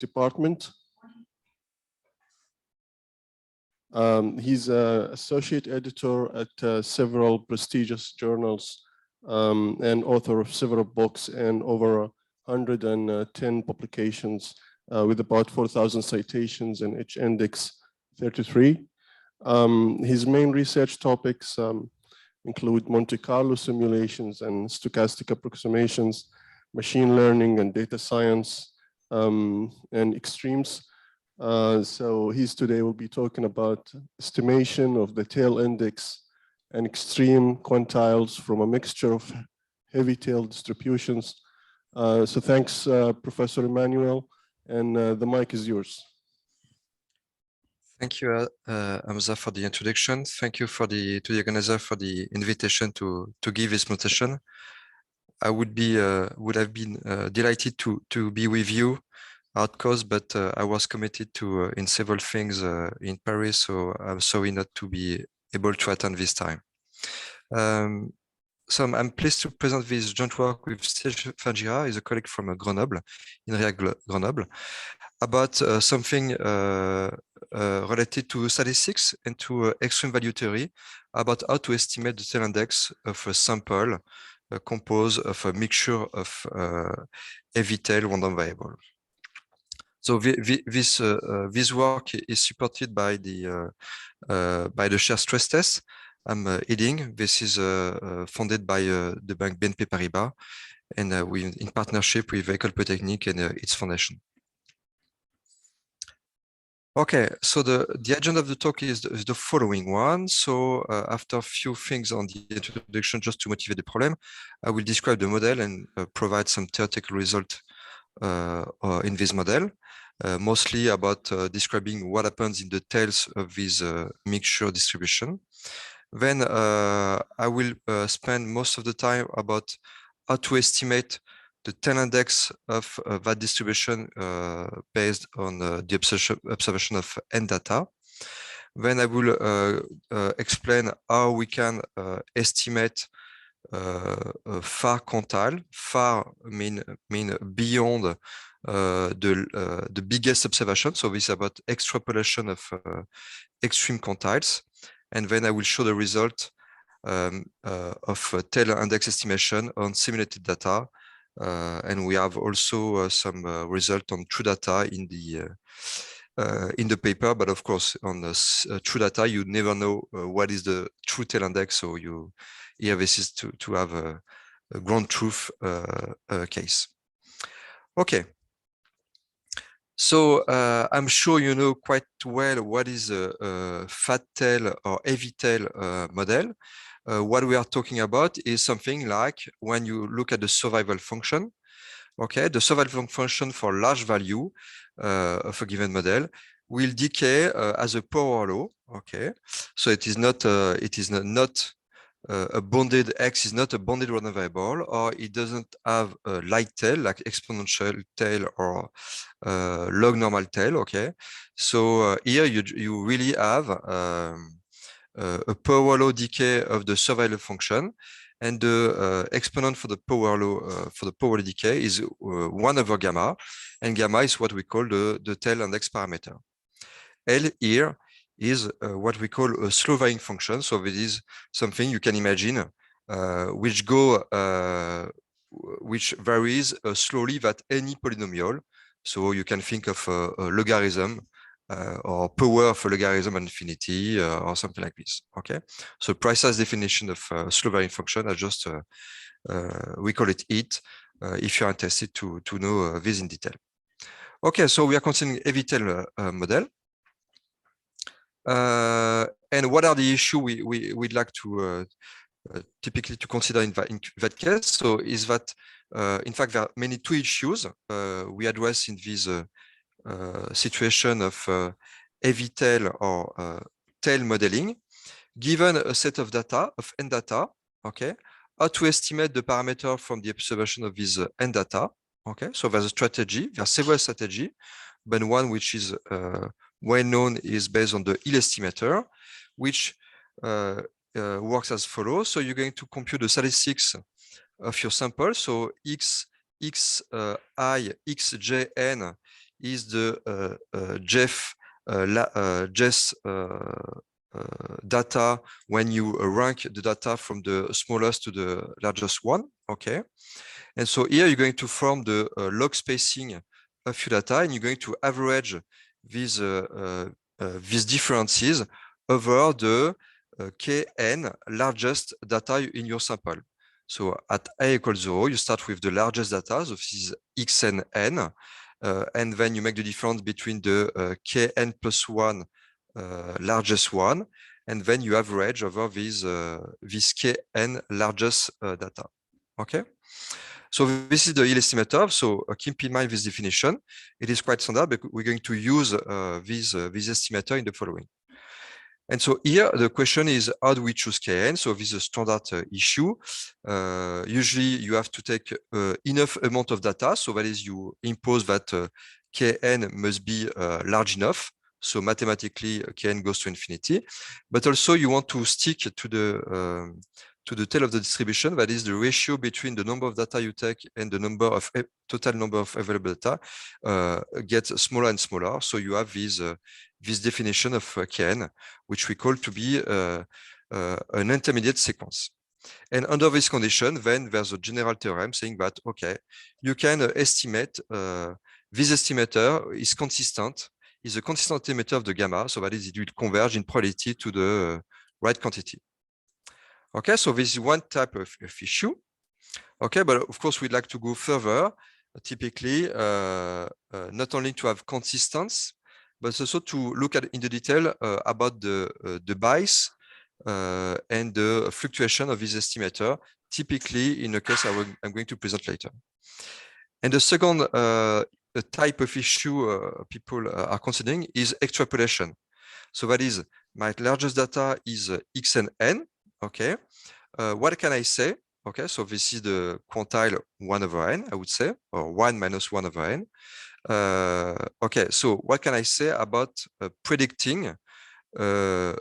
department. He's an associate editor at several prestigious journals and author of several books and over 110 publications with about 4,000 citations in H-Index 33. His main research topics include Monte Carlo simulations and stochastic approximations, machine learning and data science, and extremes. So today will be talking about estimation of the tail index and extreme quantiles from a mixture of heavy tail distributions. So thanks, Professor Emmanuel, and the mic is yours. Thank you, Hamza, for the introduction. Thank you to the organizer for the invitation to give this presentation. I would have been delighted to be with you at course, but I was committed to in several things in Paris, so I'm sorry not to be able to attend this time. So I'm pleased to present this joint work with Serge Fagira, is a colleague from Grenoble, INRIA Grenoble, about something related to statistics and to extreme value theory, about how to estimate the tail index of a sample composed of a mixture of heavy tail random variables. So this work is supported by the shared stress test I'm heading. This is funded by the bank BNP Paribas, and in partnership with École Polytechnique and its foundation. Okay, so the agenda of the talk is the following one. So after a few things on the introduction, just to motivate the problem, I will describe the model and provide some theoretical result in this model, mostly about describing what happens in the tails of this mixture distribution. Then I will spend most of the time about how to estimate the tail index of that distribution based on the observation of N data. Then I will explain how we can estimate far quantile. Far mean beyond the biggest observation. So this is about extrapolation of extreme quantiles. And then I will show the result of tail index estimation on simulated data. And we have also some result on true data in the paper, but of course on the true data you never know what is the true tail index, so this is to have a ground truth case. Okay, so I'm sure you know quite well what is a fat tail or heavy tail model. What we are talking about is something like when you look at the survival function, okay, the survival function for large value of a given model will decay as a power law, okay? So it is not a bounded X is not a bounded random variable, or it doesn't have a light tail like exponential tail or log normal tail, okay? So here you really have a power law decay of the survival function, and the exponent for the power law decay is 1 over gamma, and gamma is what we call the tail index parameter. L here is what we call a slow varying function. So this is something you can imagine which varies slowly that any polynomial. So you can think of a logarithm or power of a logarithm at infinity or something like this. Okay, so precise definition of slow varying function. I just we call it it. If you're interested to know this in detail. Okay, so we are considering heavy tail model. And what are the issues we'd like to typically to consider in that case? So is that in fact there are many two issues we address in this situation of heavy tail or tail modeling. Given a set of data of N data, okay, how to estimate the parameter from the observation of this N data. Okay, so there's a strategy. There are several strategies, but one which is well known is based on the Hill estimator, which works as follows. So you're going to compute the statistics of your sample. So xi xjn is the Jeff data when you rank the data from the smallest to the largest one. Okay, and so here you're going to form the log spacing of your data, and you're going to average these differences over the kn largest data in your sample. So at a equals 0, you start with the largest data, so this is x and n, and then you make the difference between the kn plus 1 largest one, and then you average over this kn largest data. Okay. So this is the yield estimator. So keep in mind this definition. It is quite standard, but we're going to use this estimator in the following. And so here the question is, how do we choose Kn? So this is a standard issue. Usually you have to take enough amount of data. So that is, you impose that Kn must be large enough. So mathematically, Kn goes to infinity. But also you want to stick to the tail of the distribution, that is the ratio between the number of data you take and the number of total number of available data gets smaller and smaller. So you have this definition of Kn, which we call to be an intermediate sequence. And under this condition, then there's a general theorem saying that, okay, you can estimate this estimator is consistent, is a consistent estimator of the gamma, so that is, it will converge in probability to the right quantity. Okay, so this is one type of issue. Okay, but of course we'd like to go further. Typically, not only to have consistency, but also to look at in the detail about the bias and the fluctuation of this estimator, typically in a case I'm going to present later. And the second type of issue people are considering is extrapolation. So that is, my largest data is x and n. Okay, what can I say? Okay, so this is the quantile 1 over n, I would say, or 1 minus 1 over n. Okay, so what can I say about predicting a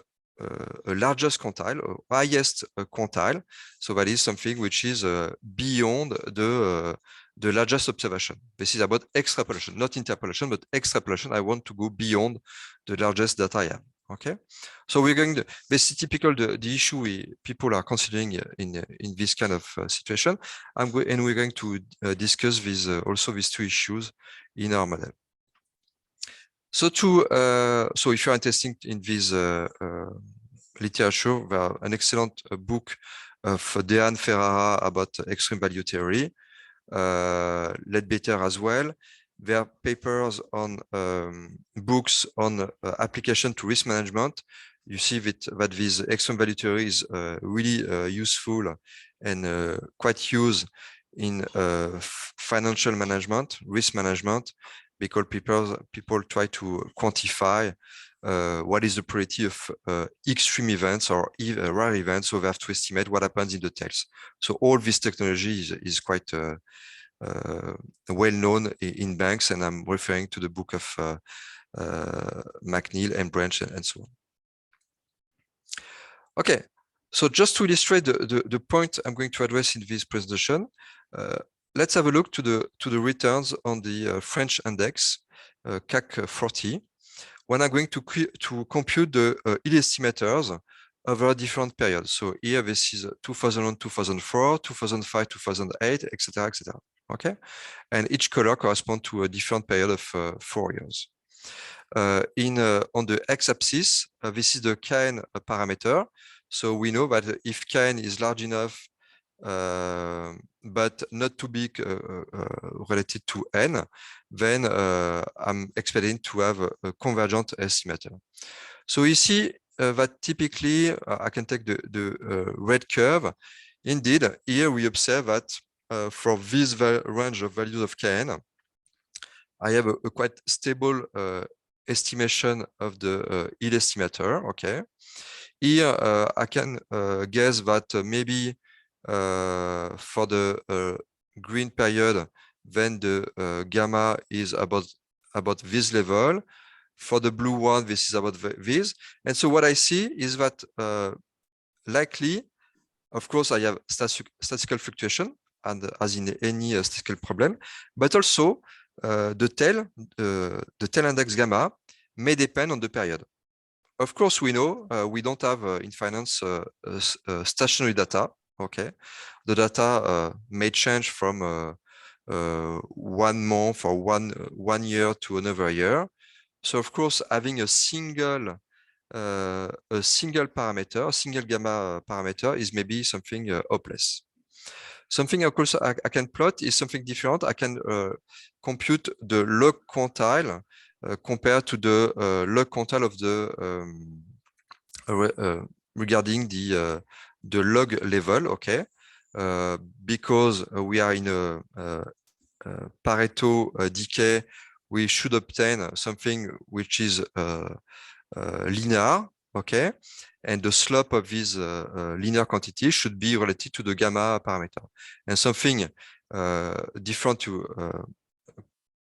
largest quantile, or highest quantile? So that is something which is beyond the largest observation. This is about extrapolation, not interpolation, but extrapolation. I want to go beyond the largest data I have. Okay, so we're going to, this is typical the issue people are considering in this kind of situation. And we're going to discuss this also these two issues in our model. So so if you're interested in this literature, there's an excellent book of Dejan Ferrara about extreme value theory, Leadbeater as well. There are papers on books on application to risk management. You see that this extreme value theory is really useful and quite used in financial management, risk management, because people try to quantify what is the probability of extreme events or rare events. So they have to estimate what happens in the tails. So all this technology is quite well known in banks, and I'm referring to the book of McNeil and Branch and so on. Okay, so just to illustrate the point I'm going to address in this presentation, let's have a look to the returns on the French index CAC 40 when I'm going to compute the yield estimators over different periods. So here this is 2001, 2004, 2005, 2008, etc., etc. Okay, and each color corresponds to a different period of 4 years. On the x-axis, this is the Kn parameter. So we know that if Kn is large enough, but not too big related to n, then I'm expecting to have a convergent estimator. So you see that typically I can take the red curve. Indeed, here we observe that for this range of values of Kn, I have a quite stable estimation of the yield estimator. Okay, here I can guess that maybe for the green period, then the gamma is about this level. For the blue one, this is about this. And so what I see is that likely, of course, I have statistical fluctuation, and as in any statistical problem, but also the tail index gamma may depend on the period. Of course, we know we don't have in finance stationary data. Okay, the data may change from 1 month or one year to another year. So of course, having a single parameter, a single gamma parameter, is maybe something hopeless. Something of course I can plot is something different. I can compute the log quantile compared to the log quantile of the regarding the log level. Okay, because we are in a Pareto decay, we should obtain something which is linear. Okay, and the slope of this linear quantity should be related to the gamma parameter. And something different to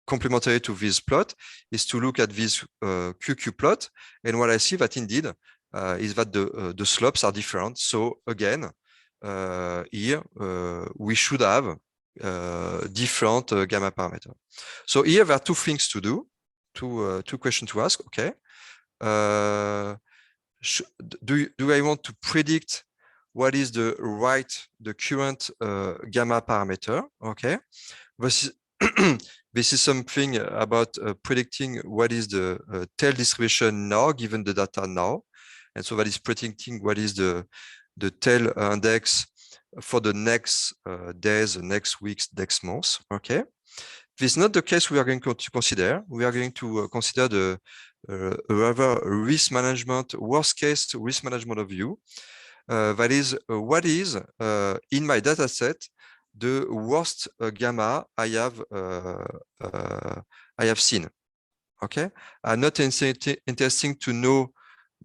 complementary to this plot is to look at this QQ plot. And what I see that indeed is that the slopes are different. So again, here we should have different gamma parameter. So here there are two things to do, two questions to ask. Okay. Do I want to predict what is the current gamma parameter? Okay, this is something about predicting what is the tail distribution now, given the data now, and so that is predicting what is the tail index for the next days, next weeks, next months. Okay, this is not the case we are going to consider. We are going to consider the rather risk management, worst case risk management of view. That is, what is in my data set the worst gamma I have seen. Okay, I'm not interesting to know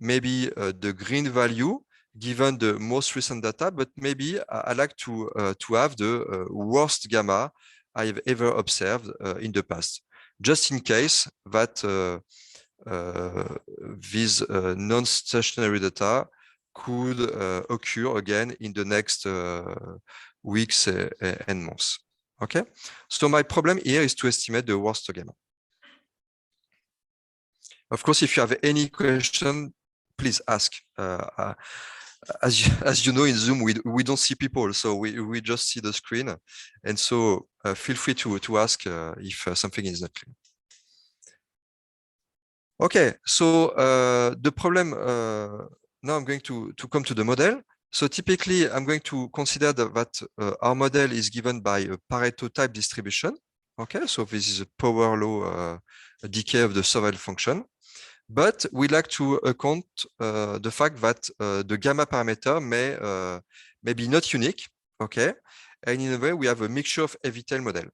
maybe the green value given the most recent data, but maybe I like to have the worst gamma I have ever observed in the past, just in case that these non-stationary data could occur again in the next weeks and months. Okay, so my problem here is to estimate the worst gamma. Of course, if you have any question, please ask. As you know, in Zoom, we don't see people, so we just see the screen. And so feel free to ask if something is not clear. Okay, so the problem, now I'm going to come to the model. So typically, I'm going to consider that our model is given by a Pareto type distribution. Okay, so this is a power law decay of the survival function. But we like to account the fact that the gamma parameter may be not unique. Okay, and in a way, we have a mixture of heavy tail model.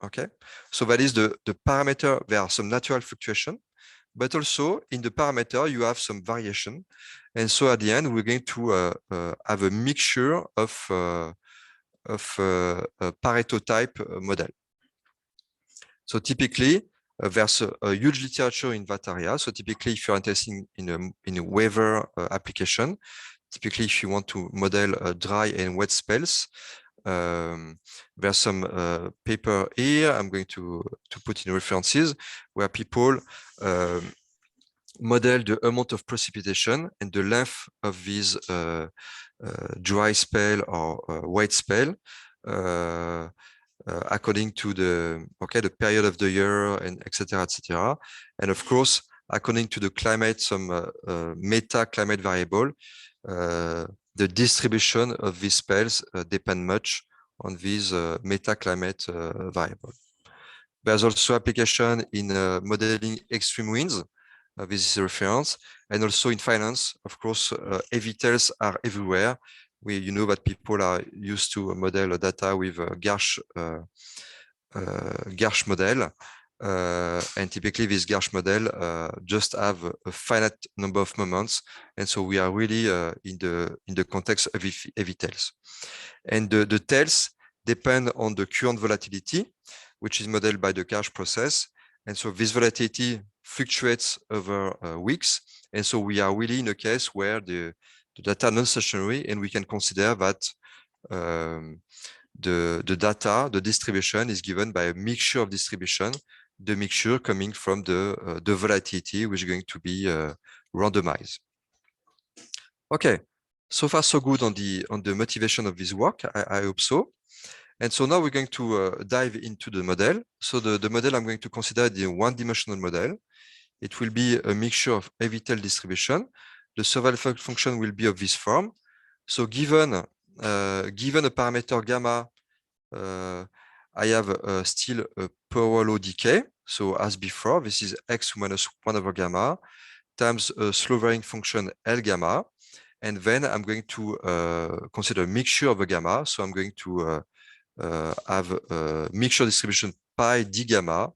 Okay, so that is the parameter. There are some natural fluctuation, but also in the parameter, you have some variation. And so at the end, we're going to have a mixture of Pareto type model. So typically, there's a huge literature in that area. So typically, if you're interested in a weather application, typically if you want to model dry and wet spells, there's some paper here I'm going to put in references where people model the amount of precipitation and the length of this dry spell or wet spell according to the period of the year and etc. etc. And of course, according to the climate, some meta climate variable, the distribution of these spells depend much on these meta climate variable. There's also application in modeling extreme winds. This is a reference, and also in finance, of course, heavy tails are everywhere. You know that people are used to model data with Garch model, and typically this Garch model just have a finite number of moments, and so we are really in the context of heavy tails. And the tails depend on the current volatility, which is modeled by the Garch process, and so this volatility fluctuates over weeks, and so we are really in a case where the data are non-stationary, and we can consider that the data, the distribution is given by a mixture of distribution, the mixture coming from the volatility, which is going to be randomized. Okay, so far so good on the motivation of this work. I hope so. And so now we're going to dive into the model. So the model I'm going to consider the one-dimensional model. It will be a mixture of Evitel distribution. The survival function will be of this form. So given a parameter gamma, I have still a power law decay. So as before, this is x minus 1 over gamma times a slow varying function L gamma. And then I'm going to consider a mixture of a gamma. So I'm going to have a mixture distribution pi d gamma,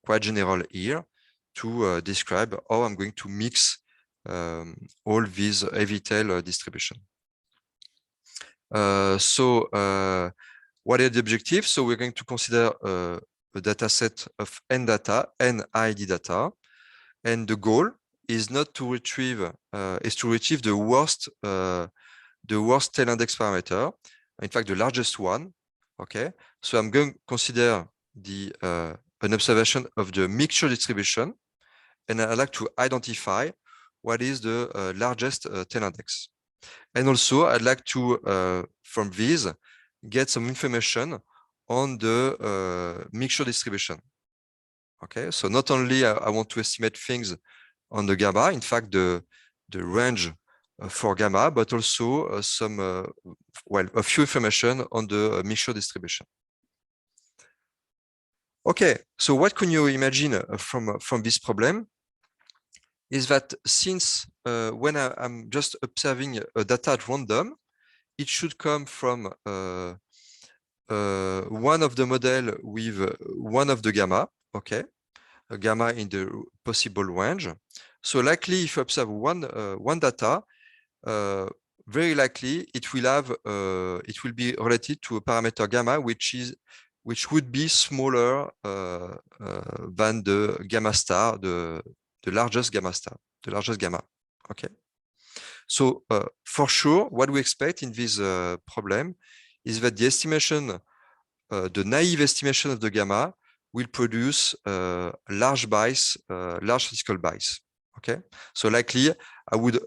quite general here, to describe how I'm going to mix all these Evitel distribution. What are the objectives? So we're going to consider a data set of n data, n ID data, and the goal is not to retrieve, is to retrieve the worst tail index parameter, in fact, the largest one. Okay, so I'm going to consider the an observation of the mixture distribution, and I'd like to identify what is the largest tail index. And also, I'd like to, from this, get some information on the mixture distribution. Okay, so not only I want to estimate things on the gamma, in fact, the range for gamma, but also some, a few information on the mixture distribution. Okay, so what can you imagine from this problem is that since when I'm just observing a data at random, it should come from one of the model with one of the gamma, okay, a gamma in the possible range. So likely, if you observe one data, very likely it will have it will be related to a parameter gamma, which would be smaller than the gamma star, the largest gamma star, the largest gamma. Okay. So for sure, what we expect in this problem is that the estimation, the naive estimation of the gamma will produce large bias, large statistical bias. Okay. So likely I would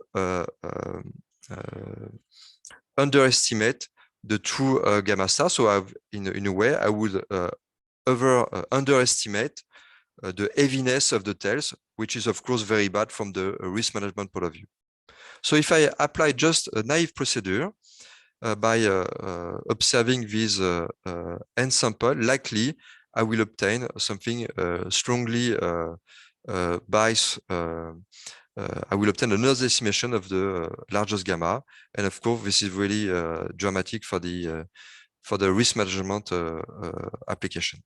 underestimate the true gamma star. So in a way, I would underestimate the heaviness of the tails, which is of course very bad from the risk management point of view. So if I apply just a naive procedure by observing this n sample, likely I will obtain something strongly biased. I will obtain another estimation of the largest gamma, and of course, this is really dramatic for the risk management application.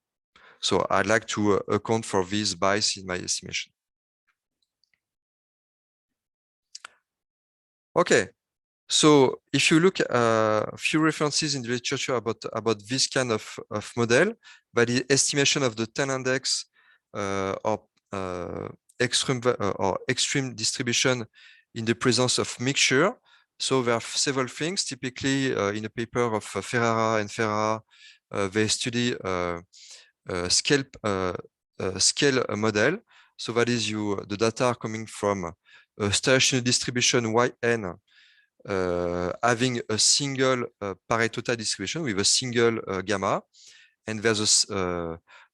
So I'd like to account for this bias in my estimation. Okay, so if you look at a few references in the literature about this kind of model, by the estimation of the tail index or extreme distribution in the presence of mixture. So there are several things. Typically, in a paper of Ferrara and Ferrara, they study scale model. So that is the data are coming from a stationary distribution Yn having a single Pareto distribution with a single gamma, and there's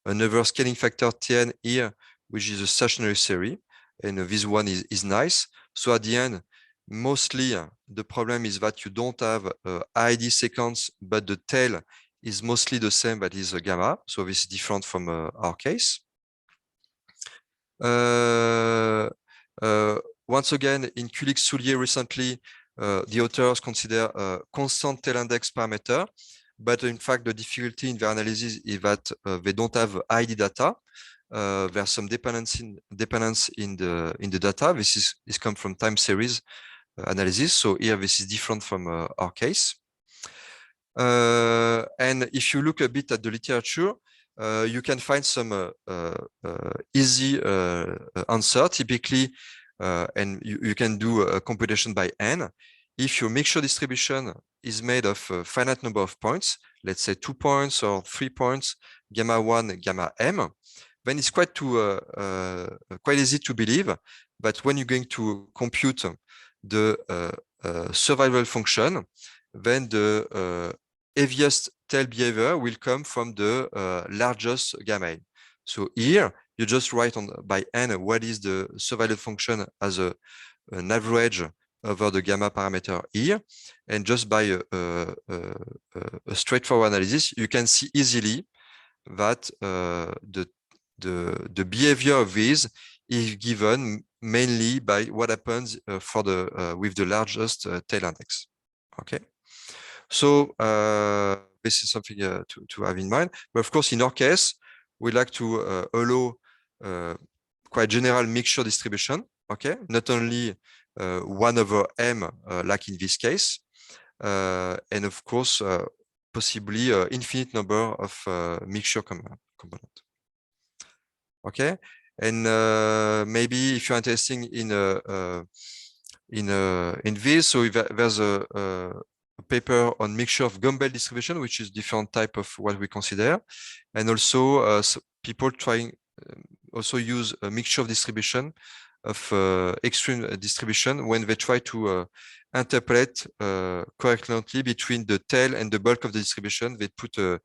another scaling factor Tn here, which is a stationary series, and this one is nice. So at the end, mostly the problem is that you don't have ID sequence, but the tail is mostly the same, that is a gamma. So this is different from our case. Once again, in Kulik-Soulier recently, the authors consider a constant tail index parameter, but in fact, the difficulty in their analysis is that they don't have ID data. There's some dependence in the data. This come from time series analysis. So here, this is different from our case. And if you look a bit at the literature, you can find some easy answer. Typically, and you can do a computation by n. If your mixture distribution is made of a finite number of points, let's say 2 points or 3 points, gamma 1, gamma m, then it's quite easy to believe that when you're going to compute the survival function, then the heaviest tail behavior will come from the largest gamma. So here you just write by n what is the survival function as an average over the gamma parameter here, and just by a straightforward analysis, you can see easily that the behavior of these is given mainly by what happens with the largest tail index. Okay, so this is something to have in mind. But of course, in our case, we like to allow quite general mixture distribution. Okay, not only 1 over m, like in this case, and of course, possibly infinite number of mixture component. Okay, and maybe if you're interested in this, so if there's a paper on mixture of Gumbel distribution, which is different type of what we consider, and also people also use a mixture of distribution of extreme distribution when they try to interpret correctly between the tail and the bulk of the distribution. They put a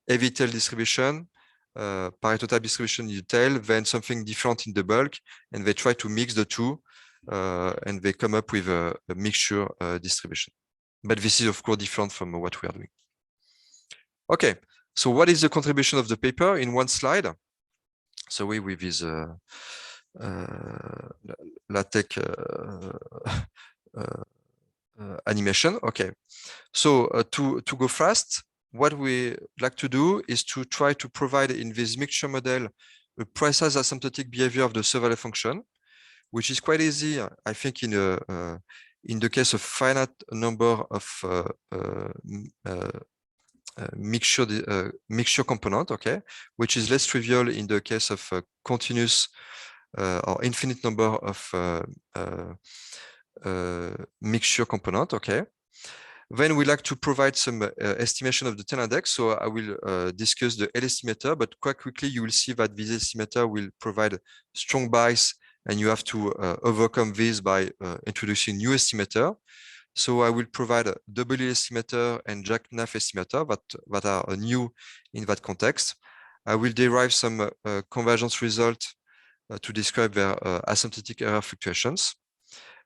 heavy tail distribution, Pareto type distribution in the tail, then something different in the bulk, and they try to mix the two, and they come up with a mixture distribution. But this is of course different from what we are doing. Okay, so what is the contribution of the paper in one slide? So with this LaTeX animation. Okay, so to go fast, what we like to do is to try to provide in this mixture model a precise asymptotic behavior of the survival function, which is quite easy, I think, in the case of finite number of mixture component, okay, which is less trivial in the case of continuous or infinite number of mixture component, okay. Then we like to provide some estimation of the tail index. So I will discuss the L estimator, but quite quickly you will see that this estimator will provide strong bias, and you have to overcome this by introducing new estimator. So I will provide a W estimator and Jack-Naff estimator that are new in that context. I will derive some convergence result to describe their asymptotic error fluctuations.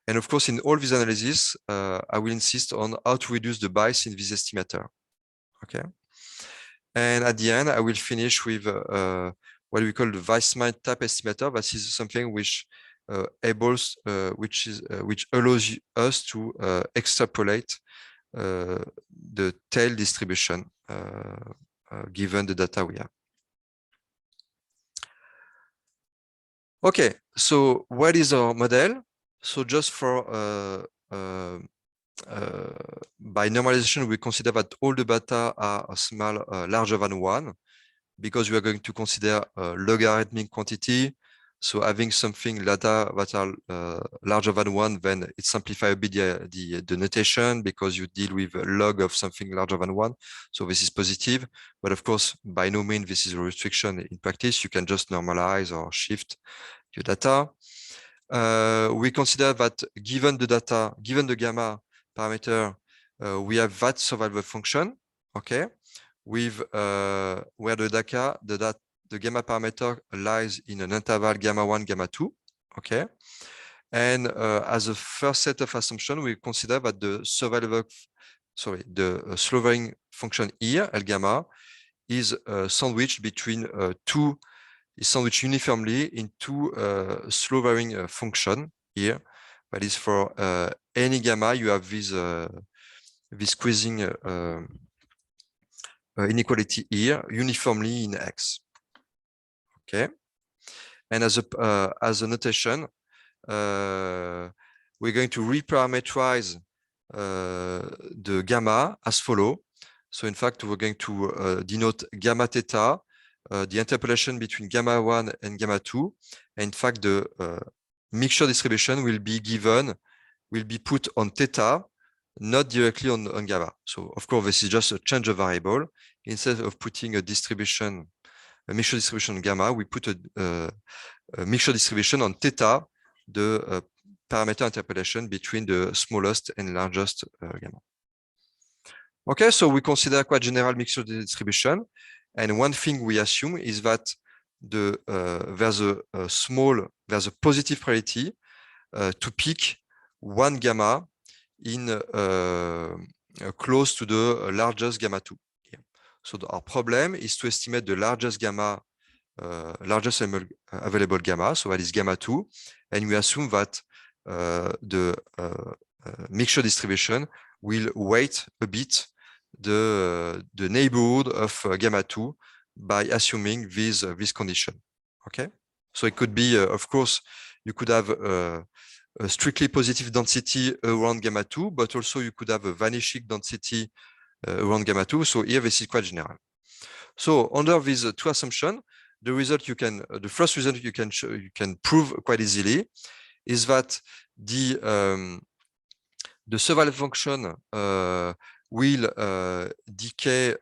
And of course, in all these analyses, I will insist on how to reduce the bias in this estimator. Okay. And at the end, I will finish with what we call the Weissman type estimator. That is something which which allows us to extrapolate the tail distribution given the data we have. Okay, so what is our model? So just for by normalization, we consider that all the data are larger than 1, because we are going to consider a logarithmic quantity. So having something data that are larger than 1, then it simplifies a bit the notation, because you deal with a log of something larger than 1. So this is positive, but of course, by no means this is a restriction in practice. You can just normalize or shift your data. We consider that given the data, given the gamma parameter, we have that survival function, okay, with where the gamma parameter lies in an interval gamma 1, gamma 2, okay. And as a first set of assumption, we consider that the slowing function here, L gamma, is sandwiched between is sandwiched uniformly in two slow varying function here. That is, for any gamma, you have this squeezing inequality here uniformly in X. Okay, and as a notation, we're going to reparameterize the gamma as follow. So in fact, we're going to denote gamma theta, the interpolation between gamma 1 and gamma 2. And in fact, the mixture distribution will be put on theta not directly on gamma. So of course, this is just a change of variable. Instead of putting a distribution, a mixture distribution on gamma, we put a mixture distribution on theta, the parameter interpolation between the smallest and largest gamma. Okay, so we consider quite general mixture distribution. And one thing we assume is that there's a positive probability to pick one gamma in close to the largest gamma 2. So our problem is to estimate the largest gamma, largest available gamma, so that is gamma 2, and we assume that the mixture distribution will weight a bit the neighborhood of gamma 2 by assuming this condition. Okay, so it could be, of course, you could have a strictly positive density around gamma 2, but also you could have a vanishing density around gamma 2. So here this is quite general. So under these two assumptions, the first result you can prove quite easily is that the survival function will decay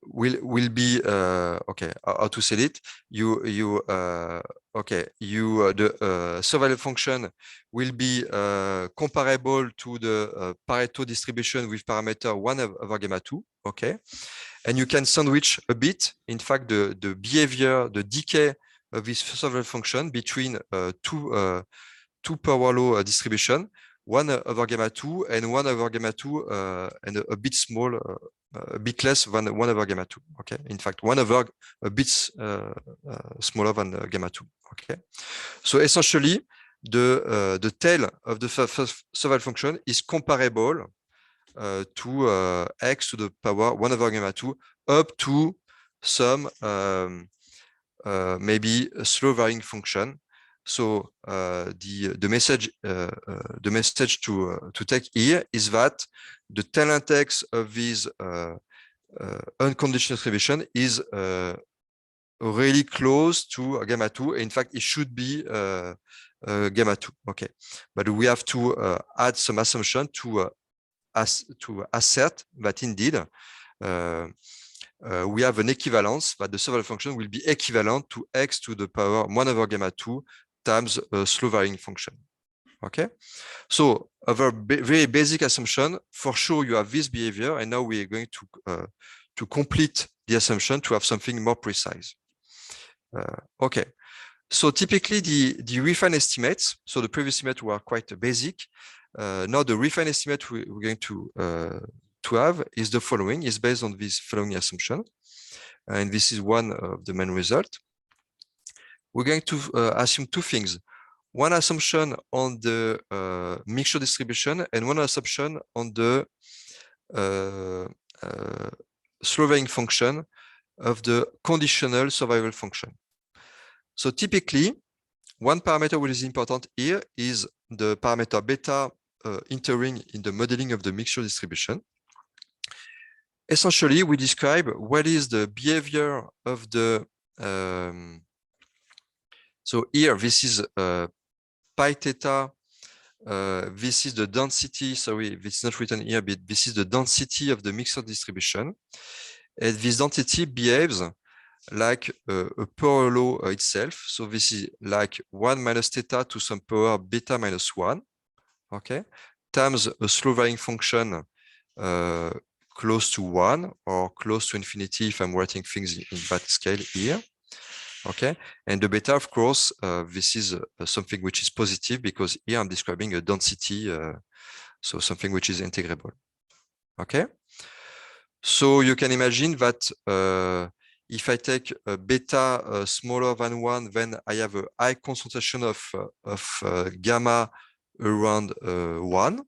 will be okay. How to say it? The survival function will be comparable to the Pareto distribution with parameter 1 over gamma 2. Okay, and you can sandwich a bit, in fact, the behavior, the decay of this survival function between two power law distribution, 1 over gamma 2 and 1 over gamma 2 and a bit small, a bit less than 1 over gamma 2. Okay, in fact, 1 over a bit smaller than gamma 2. Okay, so essentially, the tail of the survival function is comparable to x to the power 1 over gamma 2 up to some maybe a slow varying function. So the message to take here is that the tail index of this unconditional distribution is really close to gamma 2. In fact, it should be gamma 2. Okay, but we have to add some assumption to assert that indeed we have an equivalence, that the survival function will be equivalent to x to the power 1 over gamma 2 times a slow varying function. Okay, so our very basic assumption, for sure you have this behavior, and now we are going to complete the assumption to have something more precise. Okay, so typically the refined estimates, so the previous estimates were quite basic. Now the refined estimate we're going to have is the following, is based on this following assumption, and this is one of the main results. We're going to assume two things: one assumption on the mixture distribution, and one assumption on the slow varying function of the conditional survival function. So typically, one parameter which is important here is the parameter beta entering in the modeling of the mixture distribution. Essentially, we describe what is the behavior of the so here, this is pi theta. This is the density. Sorry, it's not written here, but this is the density of the mixture distribution. And this density behaves like a power law itself. So this is like 1 minus theta to some power beta minus 1. Okay, times a slow varying function close to 1 or close to infinity if I'm writing things in that scale here. Okay, and the beta, of course, this is something which is positive because here I'm describing a density, so something which is integrable. Okay, so you can imagine that if I take a beta smaller than 1, then I have a high concentration of gamma around 1.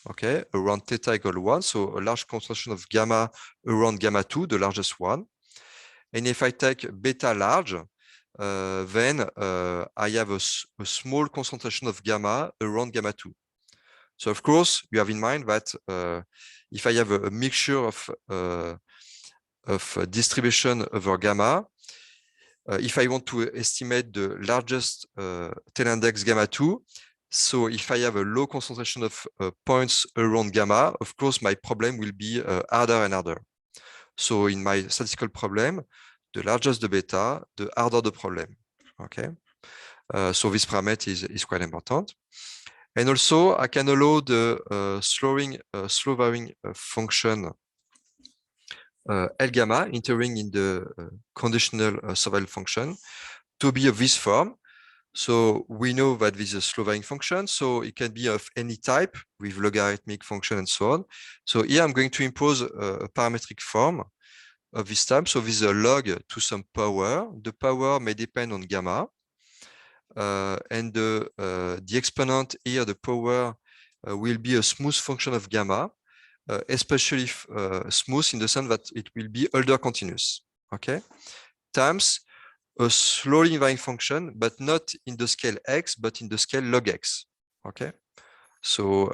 Okay, around theta equal 1, so a large concentration of gamma around gamma 2, the largest one. And if I take beta large, then I have a small concentration of gamma around gamma 2. So of course, you have in mind that if I have a mixture of distribution over gamma, if I want to estimate the largest tail index gamma 2, so if I have a low concentration of points around gamma, of course, my problem will be harder and harder. So in my statistical problem, the larger the beta, the harder the problem. Okay. So this parameter is quite important. And also, I can allow the slow varying function L gamma entering in the conditional survival function to be of this form. So we know that this is a slow varying function, so it can be of any type with logarithmic function and so on. So here I'm going to impose a parametric form of this type. So this is a log to some power. The power may depend on gamma. And the exponent here, the power, will be a smooth function of gamma, especially smooth in the sense that it will be Hölder continuous, okay? Times a slowly varying function, but not in the scale x, but in the scale log x, okay? So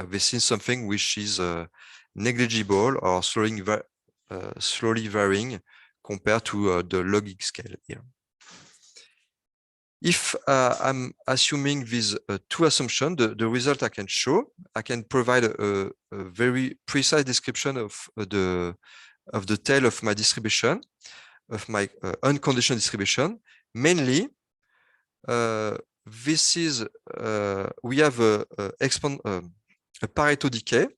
this is something which is negligible or slowly varying compared to the logic scale here. If I'm assuming these two assumptions, the result I can show, I can provide a very precise description of the tail of my distribution, of my unconditional distribution. Mainly, this is we have a Pareto decay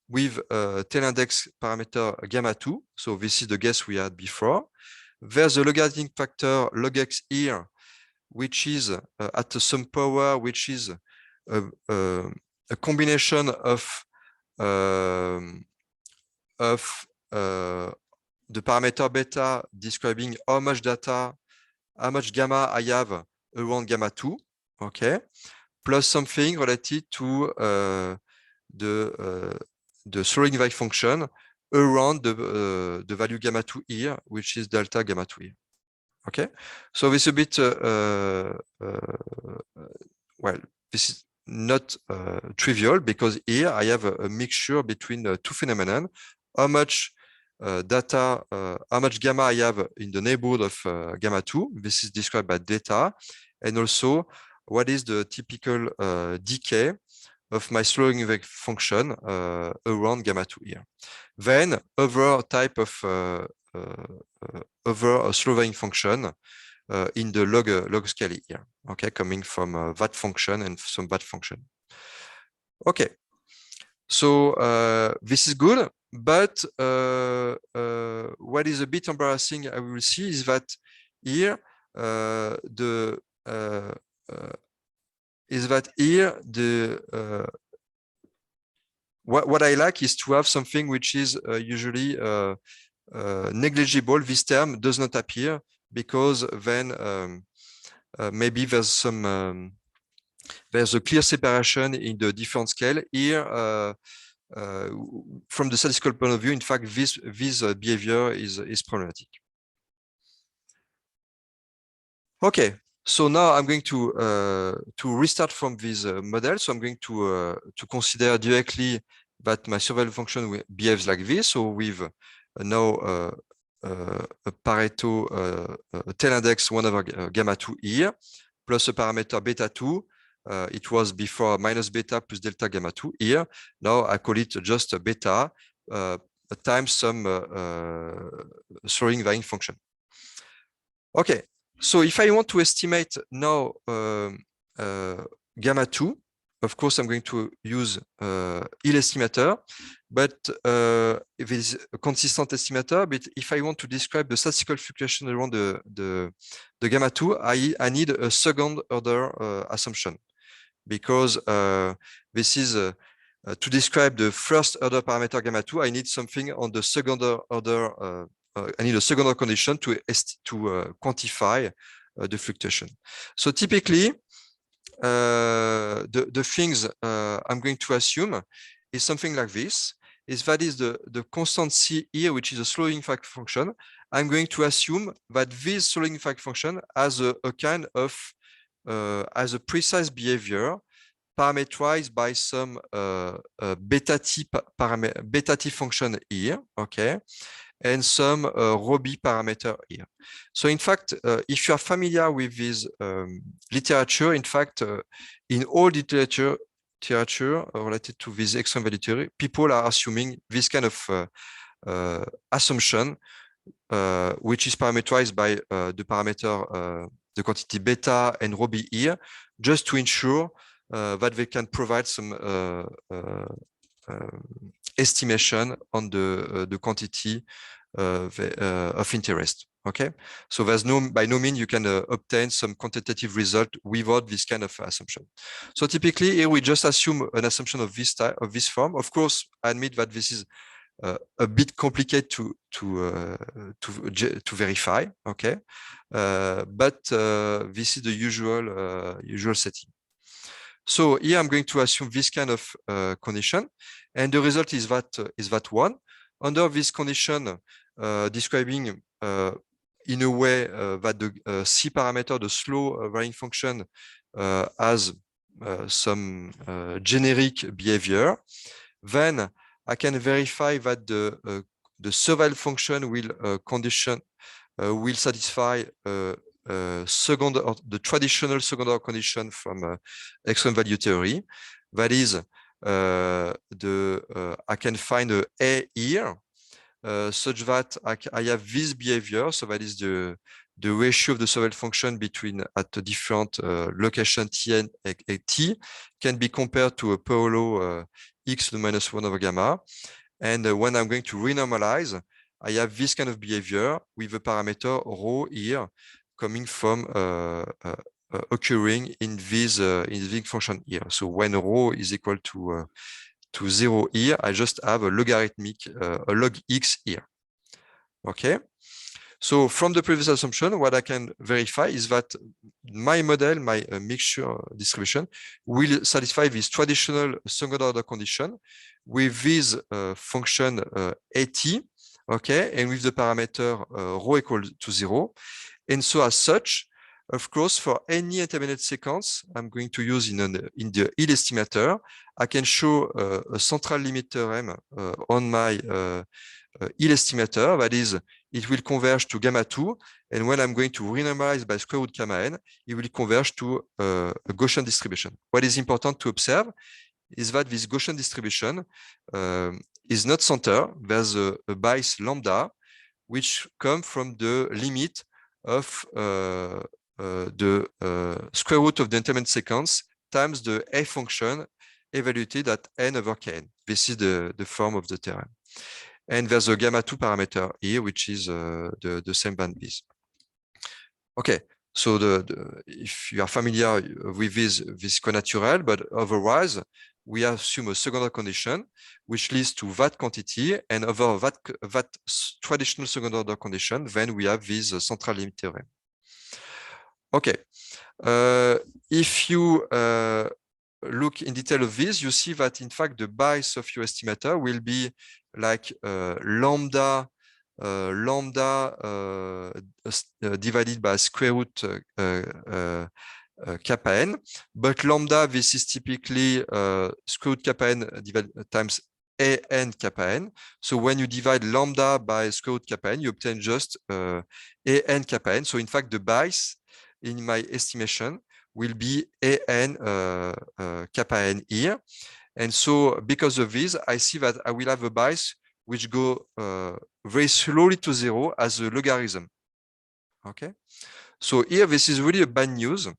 with tail index parameter gamma 2. So this is the guess we had before. There's a logarithmic factor log x here, which is at some power, which is a combination of the parameter beta describing how much data, how much gamma I have around gamma 2, okay, plus something related to the slowing varying function around the value gamma 2 here, which is delta gamma 2 here. Okay, so this is a bit well, this is not trivial, because here I have a mixture between two phenomena: how much data, how much gamma I have in the neighborhood of gamma 2. This is described by data, and also what is the typical decay of my slowing varying function around gamma 2 here. Then other type of over a slow varying function in the log scale here, okay, coming from that function and some that function. Okay, so this is good, but what is a bit embarrassing, I will see, is that here what I like is to have something which is usually negligible. This term does not appear, because then maybe there's some there's a clear separation in the different scale here. From the statistical point of view, in fact, this behavior is problematic. Okay, so now I'm going to restart from this model. So I'm going to consider directly that my survival function behaves like this. So with now a Pareto tail index 1 over gamma 2 here, plus a parameter beta 2. It was before minus beta plus delta gamma 2 here. Now I call it just a beta times some slowing varying function. Okay, so if I want to estimate now gamma 2, of course, I'm going to use Hill estimator, but if it's a consistent estimator. But if I want to describe the statistical fluctuation around the gamma 2, I need a second order assumption, because this is to describe the first order parameter gamma 2, I need something on the second order. I need a second order condition to quantify the fluctuation. So typically, the things I'm going to assume is something like this. That is the constant C here, which is a slowing factor function. I'm going to assume that this slowing factor function has a kind of as a precise behavior parameterized by some beta t function here, okay, and some Roby parameter here. So in fact, if you are familiar with this literature, in fact, in all literature related to this extreme value theory, people are assuming this kind of assumption, which is parameterized by the parameter, the quantity beta and Roby here, just to ensure that they can provide some estimation on the quantity of interest. Okay, so there's by no means you can obtain some quantitative result without this kind of assumption. So typically here we just assume an assumption of this type, of this form. Of course, I admit that this is a bit complicated to verify. Okay, but this is the usual setting. So here I'm going to assume this kind of condition, and the result is that one. Under this condition, describing in a way that the C parameter, the slow varying function, has some generic behavior, then I can verify that the survival function will satisfy the traditional second order condition from extreme value theory. That is, I can find A here such that I have this behavior. So that is the ratio of the survival function between at a different location T and T can be compared to a Paolo x to the minus 1 over gamma. And when I'm going to renormalize, I have this kind of behavior with the parameter rho here coming from occurring in this function here. So when rho is equal to 0 here, I just have a logarithmic, a log x here. Okay. So from the previous assumption, what I can verify is that my model, my mixture distribution, will satisfy this traditional second order condition with this function at, okay, and with the parameter rho equal to 0. And so as such, of course, for any intermediate sequence I'm going to use in the Hill estimator, I can show a central limit theorem on my Hill estimator. That is, it will converge to gamma 2. And when I'm going to renormalize by square root gamma n, it will converge to a Gaussian distribution. What is important to observe is that this Gaussian distribution is not center. There's a bias lambda, which comes from the limit of the square root of the intermediate sequence times the A function evaluated at n over kn. This is the form of the theorem. And there's a gamma 2 parameter here, which is the same bandwidth. Okay, so if you are familiar with this connatural, but otherwise, we assume a second order condition, which leads to that quantity, and over that traditional second order condition, then we have this central limit theorem. Okay, if you look in detail of this, you see that in fact the bias of your estimator will be like lambda divided by square root kappa n, but lambda, this is typically square root kappa n divided times a n kappa n. So when you divide lambda by square root kappa n, you obtain just a n kappa n. So in fact, the bias in my estimation will be a n kappa n here. And so because of this, I see that I will have a bias which go very slowly to 0 as a logarithm. Okay, so here this is really a bad news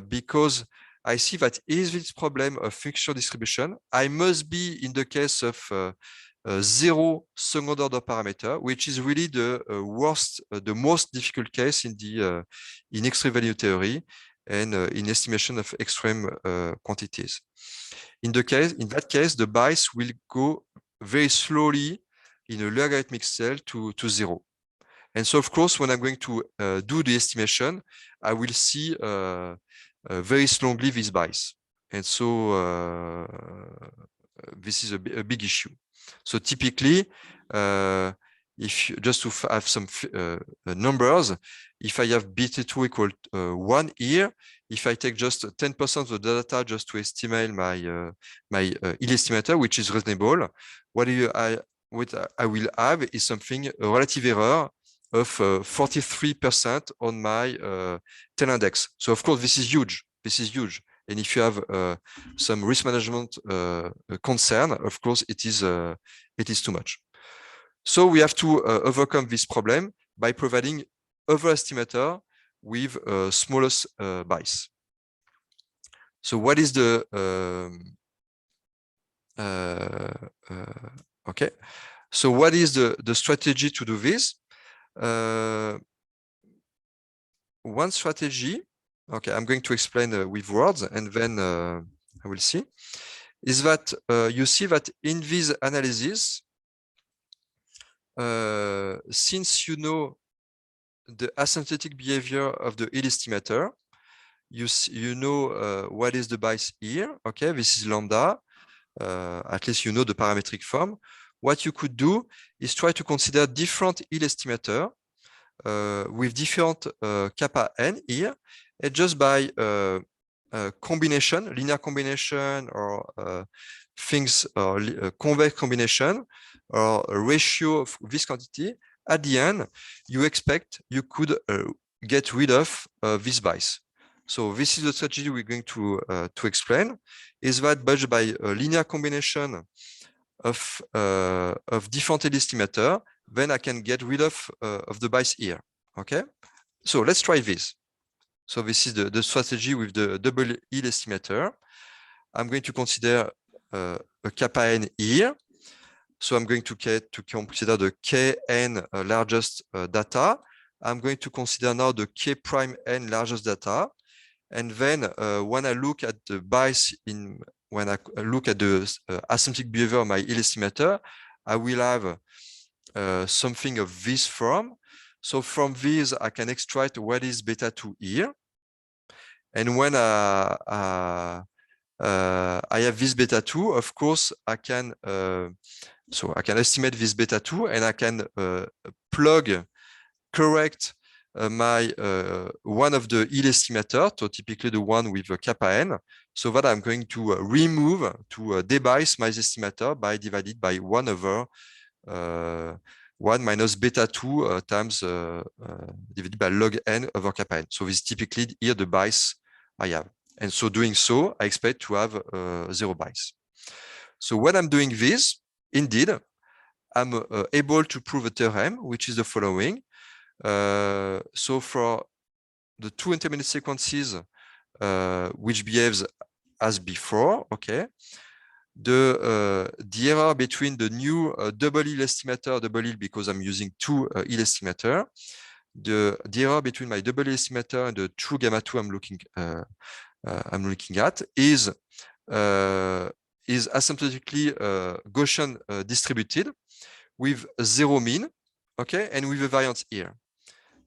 because I see that is this problem of fixture distribution. I must be in the case of 0 second order parameter, which is really the worst, the most difficult case in the in extreme value theory and in estimation of extreme quantities. In that case, the bias will go very slowly in a logarithmic scale to 0. And so, of course, when I'm going to do the estimation, I will see very strongly this bias. And so this is a big issue. So typically, if you, just to have some numbers, if I have beta2 equal 1 here, if I take just 10% of the data just to estimate my Hill estimator, which is reasonable, what what I will have is something, a relative error of 43% on my tail index. So of course, this is huge. This is huge. And if you have some risk management concern, of course, it is too much. So we have to overcome this problem by providing other estimator with smallest bias. So what is the okay? So what is the strategy to do this? One strategy, okay, I'm going to explain with words, and then I will see, is that you see that in this analysis, since you know the asymptotic behavior of the yield estimator, you know what is the bias here. Okay, this is lambda. At least you know the parametric form. What you could do is try to consider different yield estimator with different kappa n here, and just by combination, linear combination, or things, or convex combination, or a ratio of this quantity, at the end, you could get rid of this bias. So this is the strategy we're going to explain, is that by a linear combination of different yield estimator, then I can get rid of the bias here. Okay, so let's try this. So this is the strategy with the double yield estimator. I'm going to consider a kappa n here. So I'm going to consider the kn largest data. I'm going to consider now the k prime n largest data. And then when I look at the bias when I look at the asymptotic behavior of my yield estimator, I will have something of this form. So from this, I can extract what is beta 2 here. And when I have this beta 2, of course, I can estimate this beta 2, and I can correct my one of the yield estimator, so typically the one with a kappa n, so that I'm going to remove, to debias my estimator by divided by 1 over 1 minus beta 2 times divided by log n over kappa n. So this is typically here the bias I have. And so doing so, I expect to have 0 bias. So when I'm doing this, indeed, I'm able to prove a theorem, which is the following. So for the 2 intermediate sequences which behaves as before, okay, the error between the new double yield estimator, double yield because I'm using 2 yield estimator, the error between my double yield estimator and the true gamma 2 I'm looking at is asymptotically Gaussian distributed with 0 mean, okay, and with a variance here.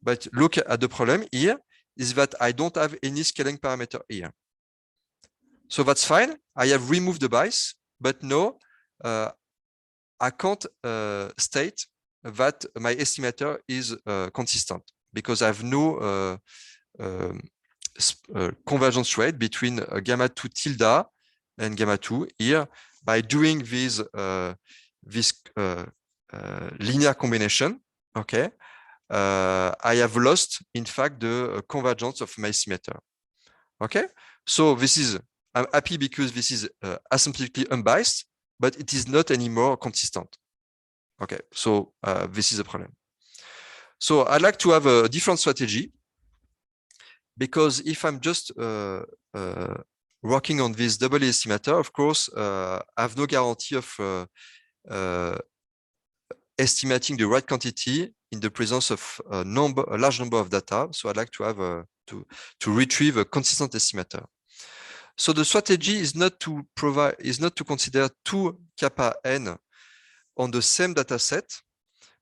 But look at the problem here is that I don't have any scaling parameter here. So that's fine. I have removed the bias, but no, I can't state that my estimator is consistent because I have no convergence rate between gamma 2 tilde and gamma 2 here. By doing this linear combination, okay, I have lost, in fact, the convergence of my estimator. Okay, so I'm happy because this is asymptotically unbiased, but it is not anymore consistent. Okay, so this is a problem. So I'd like to have a different strategy, because if I'm just working on this double estimator, of course, I have no guarantee of estimating the right quantity in the presence of a large number of data. So I'd like to have to retrieve a consistent estimator. So the strategy is not to consider 2 kappa n on the same data set,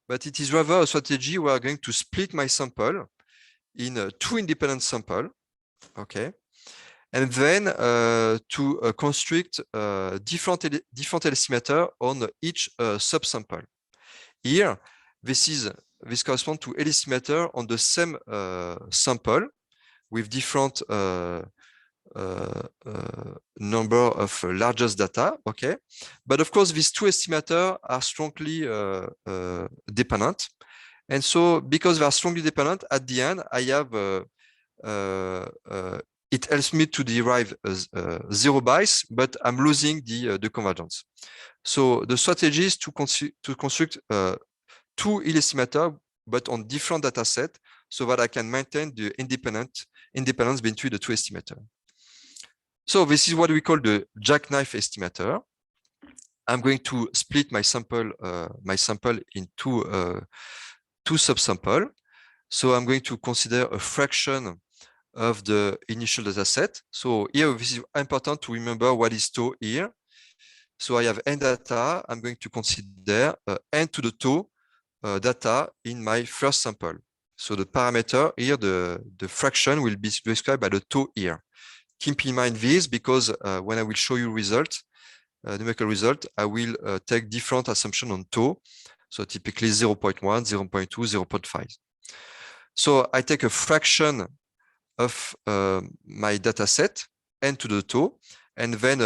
but it is rather a strategy where I'm going to split my sample in 2 independent samples, okay, and then to construct different estimator on each subsample. Here, this corresponds to estimator on the same sample with different number of largest data, okay? But of course, these two estimators are strongly dependent. And so because they are strongly dependent, at the end, I have it helps me to derive 0 bias, but I'm losing the convergence. So the strategy is to construct 2 Hill estimators, but on different data sets, so that I can maintain the independence between the 2 estimators. So this is what we call the jackknife estimator. I'm going to split my sample in two subsamples. So I'm going to consider a fraction of the initial data set. So here, this is important to remember what is tau here. So I have n data. I'm going to consider n to the tau data in my first sample. So the parameter here, the fraction will be described by the tau here. Keep in mind this because when I will show you results, numerical result, I will take different assumptions on tau. So typically 0.1, 0.2, 0.5. So I take a fraction of my data set, n to the tau, and then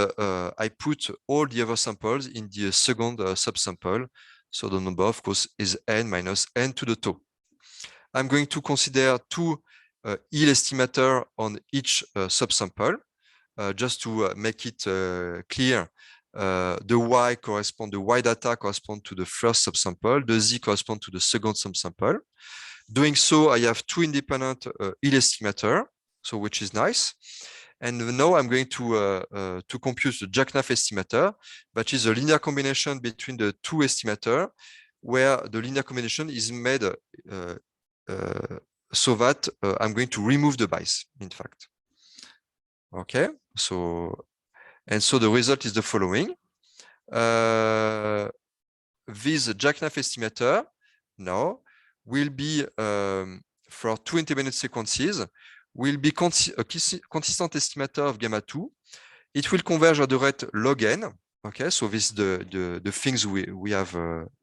I put all the other samples in the second subsample. So the number, of course, is n minus n to the tau. I'm going to consider 2 Hill estimators on each subsample, just to make it clear. The Y data correspond to the first subsample, the Z correspond to the second subsample. Doing so, I have 2 independent Hill estimators, so which is nice. And now I'm going to compute the jackknife estimator, which is a linear combination between the 2 estimators, where the linear combination is made so that I'm going to remove the bias, in fact. Okay, so the result is the following. This jackknife estimator now will be for 2 intermediate sequences, will be a consistent estimator of gamma 2. It will converge at the rate log n. Okay, so this is the things we have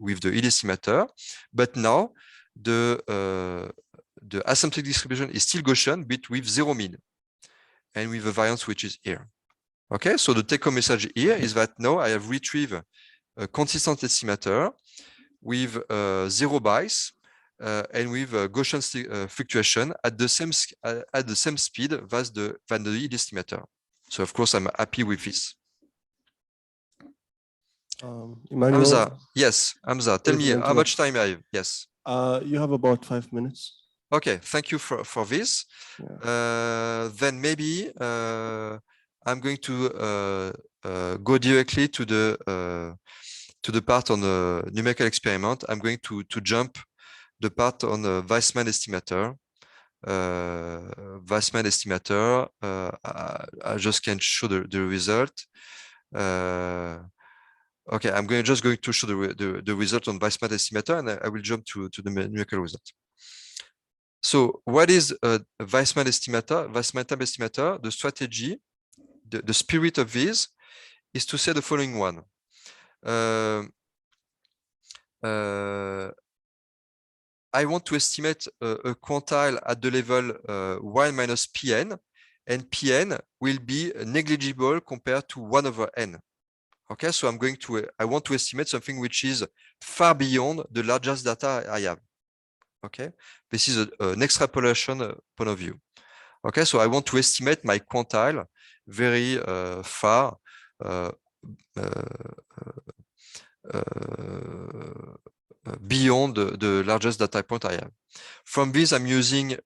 with the Hill estimator. But now the asymptotic distribution is still Gaussian, but with 0 mean and with a variance which is here. Okay, so the take-home message here is that now I have retrieved a consistent estimator with 0 bias and with Gaussian fluctuation at the same speed than the Hill estimator. So of course I'm happy with this. Emmanuel, Hamza, yes, Hamza, tell me how much time I have. Yes. You have about 5 minutes. Okay, thank you for this. Yeah. Then maybe I'm going to go directly to the part on the numerical experiment. I'm going to jump the part on the Weissman estimator. Weissman estimator. I just can show the result. Okay, I'm just going to show the result on Weissman estimator, and I will jump to the numerical result. So what is a Weissman estimator? Weissman time estimator, the strategy, the spirit of this is to say the following one. I want to estimate a quantile at the level 1 minus Pn, and Pn will be negligible compared to 1 over n. Okay, so I want to estimate something which is far beyond the largest data I have. Okay, this is an extrapolation point of view. Okay, so I want to estimate my quantile very far beyond the largest data point I have. From this, I'm using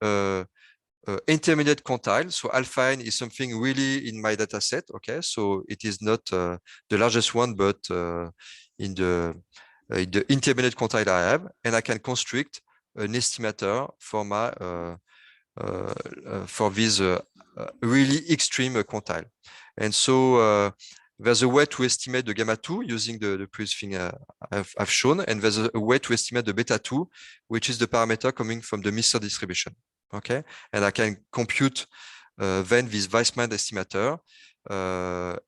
intermediate quantile. So alpha n is something really in my data set. Okay, so it is not the largest one, but in the intermediate quantile I have, and I can construct an estimator for my for this really extreme quantile. And so there's a way to estimate the gamma 2 using the previous thing I've shown, and there's a way to estimate the beta 2, which is the parameter coming from the Mister distribution. Okay, and I can compute then this Weissman estimator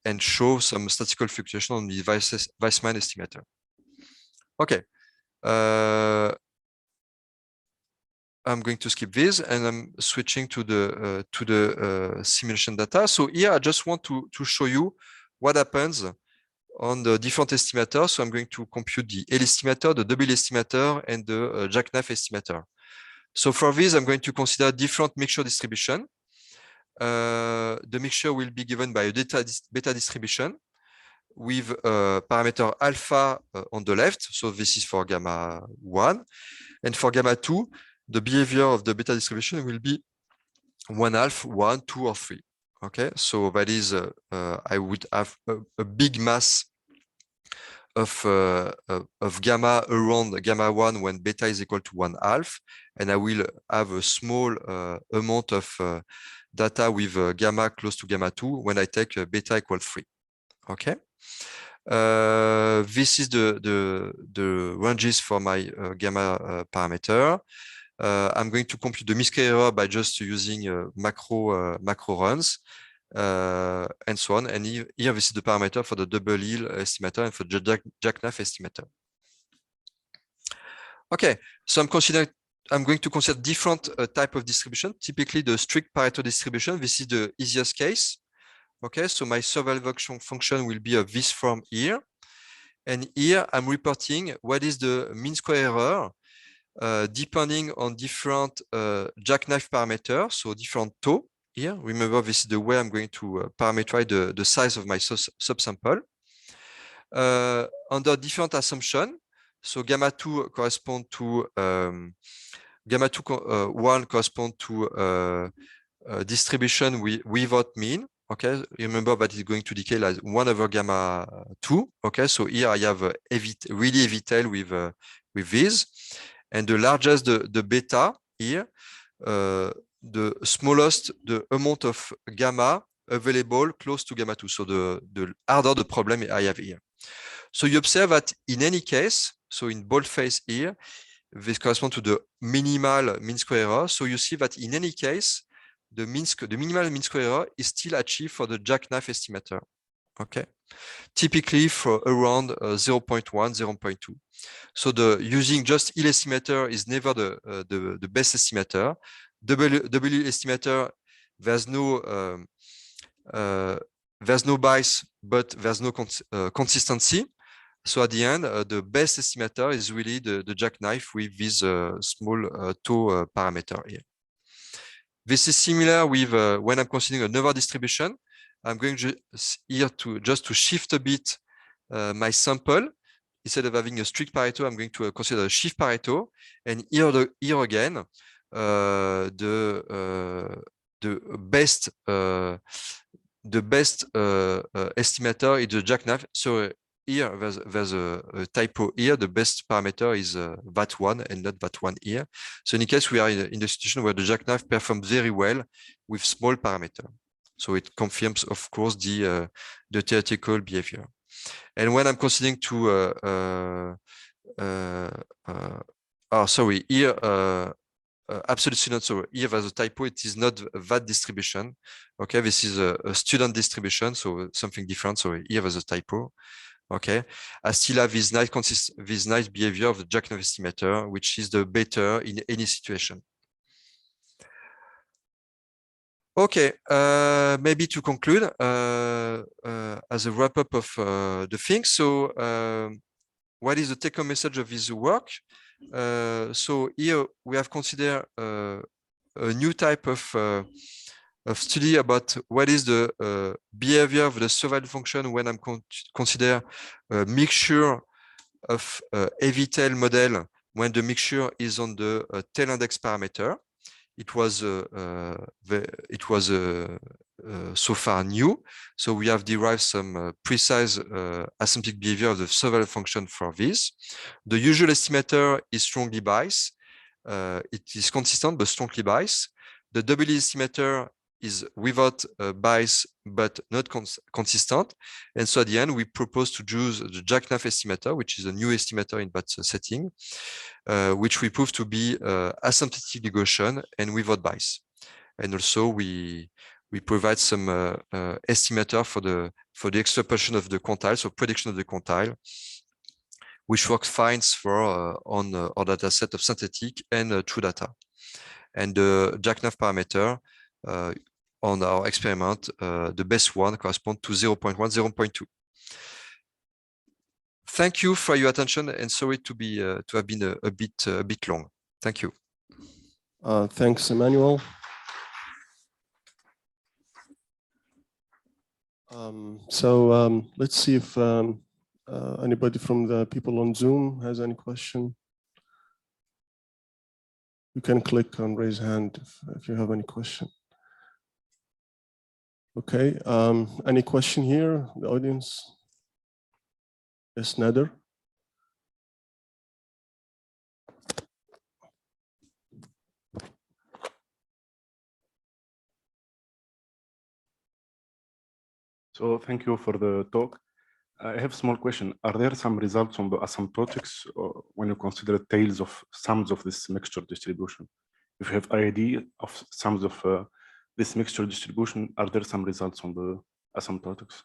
and show some statistical fluctuation on the Weissman estimator. Okay. I'm going to skip this and I'm switching to the simulation data. So here I just want to show you what happens on the different estimators. So I'm going to compute the L estimator, the double estimator, and the jackknife estimator. So for this, I'm going to consider different mixture distribution. The mixture will be given by a beta distribution with parameter alpha on the left. So this is for gamma 1. And for gamma 2, the behavior of the beta distribution will be 1/2, 1, 2, or 3. Okay, so that is, I would have a big mass of gamma around gamma 1 when beta is equal to 1/2, and I will have a small amount of data with gamma close to gamma 2 when I take beta equal 3. Okay. This is the ranges for my gamma parameter. I'm going to compute the misc error by just using macro runs and so on. And here this is the parameter for the double Hill estimator and for the jackknife estimator. Okay, so I'm going to consider different type of distribution. Typically, the strict Pareto distribution. This is the easiest case. Okay, so my survival function will be of this form here. And here I'm reporting what is the mean square error depending on different jackknife parameters, so different tau here. Remember, this is the way I'm going to parameterize the size of my subsample. Under different assumption, so gamma 2 correspond to gamma 2 1 correspond to distribution without mean. Okay, remember that it's going to decay like 1/gamma 2. Okay, so here I have really heavy tail with this, and the largest the beta here, the smallest the amount of gamma available close to gamma 2. So the harder the problem I have here. So you observe that in any case, so in boldface here, this corresponds to the minimal mean square error. So you see that in any case, the minimal mean square error is still achieved for the jackknife estimator. Okay, typically for around 0.1, 0.2. So using just Hill estimator is never the best estimator. W estimator, there's no bias, but there's no consistency. So at the end, the best estimator is really the jackknife with this small tau parameter here. This is similar with when I'm considering another distribution. I'm going here to shift a bit my sample. Instead of having a strict Pareto, I'm going to consider a shift Pareto. And here again, the best estimator is the jackknife. So here there's a typo here. The best parameter is that one and not that one here. So in any case, we are in the situation where the jackknife performs very well with small parameter. So it confirms, of course, the theoretical behavior. And when I'm considering to sorry, here absolute student. So here there's a typo. It is not that distribution. Okay, this is a student distribution, so something different. So here there's a typo. Okay, I still have this nice behavior of the jackknife estimator, which is the better in any situation. Okay, maybe to conclude, as a wrap up of the thing. So, what is the take-home message of this work? So here we have considered a new type of study about what is the behavior of the survival function when I'm consider a mixture of heavy tail model when the mixture is on the tail index parameter. It was so far new, so we have derived some precise asymptotic behavior of the survival function for this. The usual estimator is strongly biased. It is consistent but strongly biased. The double estimator is without bias but not consistent. And so at the end, we propose to choose the jackknife estimator, which is a new estimator in that setting, which we prove to be asymptotically Gaussian and without bias. And also we provide some estimator for the extrapolation of the quantile, so prediction of the quantile, which works fine for on our data set of synthetic and true data. And the jackknife parameter on our experiment, the best one corresponds to 0.1, 0.2. Thank you for your attention, and sorry to have been a bit long. Thank you. Thanks, Emmanuel. Let's see if anybody from the people on Zoom has any question. You can click on raise hand if you have any question. Okay, any question here, the audience? Yes, Nader. So thank you for the talk. I have a small question. Are there some results on the asymptotics when you consider tails of sums of this mixture distribution? If you have idea of sums of this mixture distribution, are there some results on the asymptotics?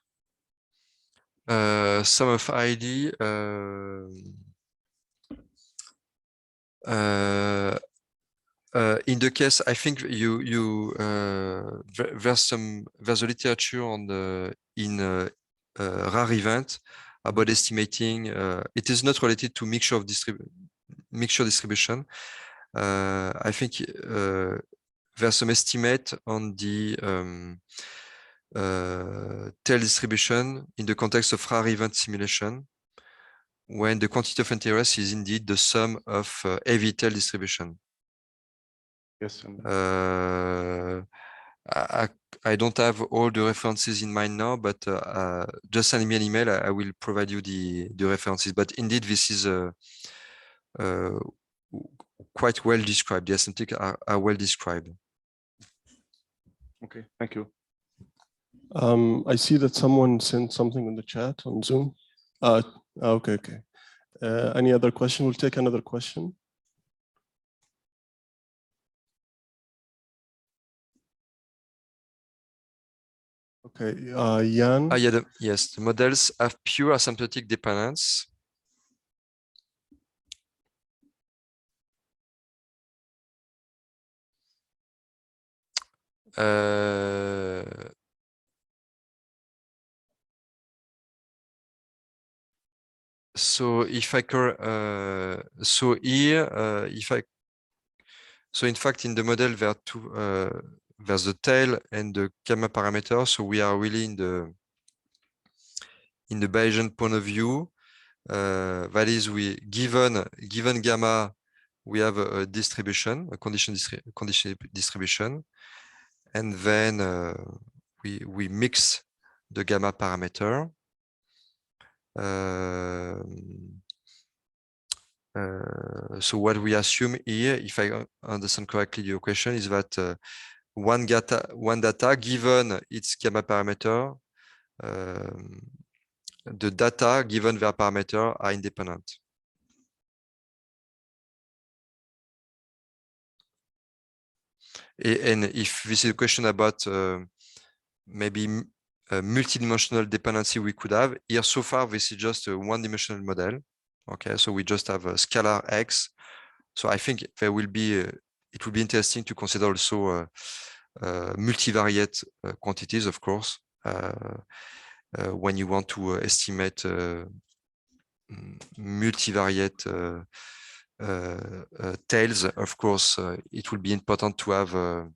Sum of ID. In the case, I think there's a literature on in rare event about estimating. It is not related to mixture distribution. I think there's some estimate on the tail distribution in the context of rare event simulation, when the quantity of interest is indeed the sum of heavy tail distribution. Yes. I don't have all the references in mind now, but just send me an email. I will provide you the references. But indeed, this is quite well described. The asymptotic are well described. Okay, thank you. I see that someone sent something in the chat on Zoom. Okay. Any other question? We'll take another question. Okay, Jan. Yes, the models have pure asymptotic dependence. So if I so here so in fact in the model there are two there's the tail and the gamma parameter. So we are really in the Bayesian point of view. That is, given gamma, we have a distribution, a condition distribution, and then we mix the gamma parameter. So what we assume here, if I understand correctly your question, is that one data given its gamma parameter, the data given their parameter are independent. And if this is a question about maybe a multidimensional dependency we could have, here so far this is just a one-dimensional model. Okay, so we just have a scalar x. So I think there will be it will be interesting to consider also multivariate quantities, of course, when you want to estimate multivariate tails. Of course, it will be important to have a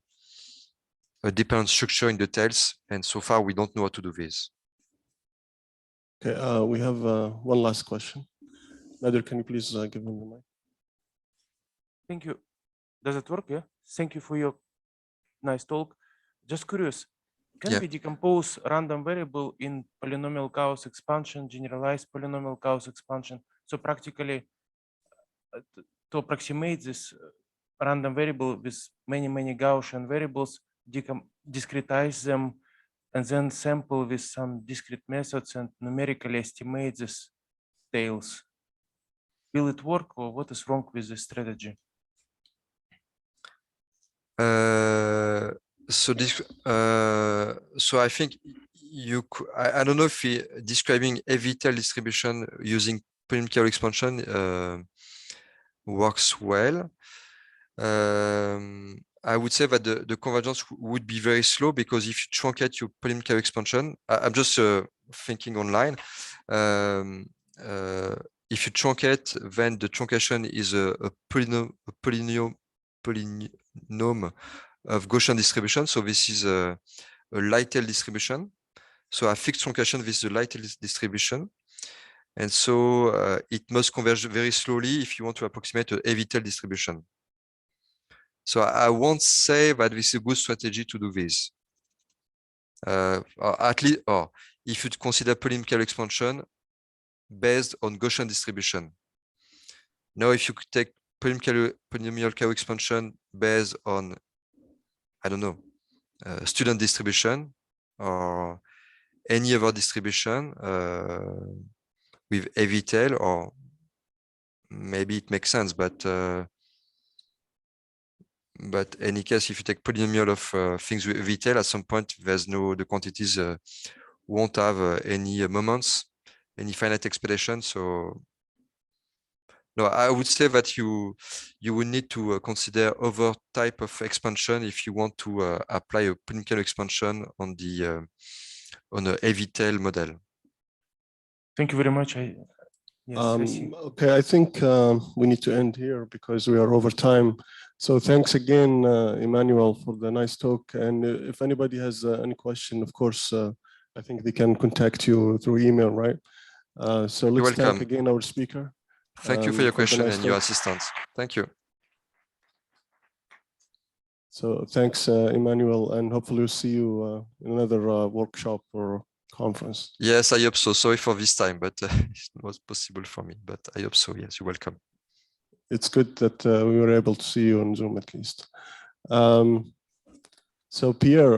dependent structure in the tails, and so far we don't know how to do this. Okay, we have one last question. Nader, can you please give him the mic? Thank you. Does it work? Yeah. Thank you for your nice talk. Just curious, can we decompose random variable in polynomial Gauss expansion, generalized polynomial Gauss expansion? So practically, to approximate this random variable with many Gaussian variables, discretize them, and then sample with some discrete methods and numerically estimate these tails. Will it work, or what is wrong with this strategy? So I think I don't know if describing heavy tail distribution using polynomial expansion works well. I would say that the convergence would be very slow because if you truncate your polynomial expansion, I'm just thinking online. If you truncate, then the truncation is a polynomial of Gaussian distribution. So this is a light tail distribution. So a fixed truncation, this is a light tail distribution. And so it must converge very slowly if you want to approximate a heavy tail distribution. So I won't say that this is a good strategy to do this. Or at least, or if you consider polynomial expansion based on Gaussian distribution. Now, if you could take polynomial Chaos expansion based on, I don't know, student distribution or any other distribution with heavy tail, or maybe it makes sense, but any case, if you take polynomial of things with heavy tail, at some point there's no, the quantities won't have any moments, any finite expectation. So no, I would say that you will need to consider other type of expansion if you want to apply a polynomial expansion on the on a heavy tail model. Thank you very much. Yes, I see. Okay, I think we need to end here because we are over time. So thanks again, Emmanuel, for the nice talk. And if anybody has any question, of course, I think they can contact you through email, right? So let's thank again our speaker. Thank you for your question nice and your assistance. Thank you. So thanks, Emmanuel, and hopefully we'll see you in another workshop or conference. Yes, I hope so. Sorry for this time, but it was possible for me. But I hope so. Yes, you're welcome. It's good that we were able to see you on Zoom at least. So Pierre,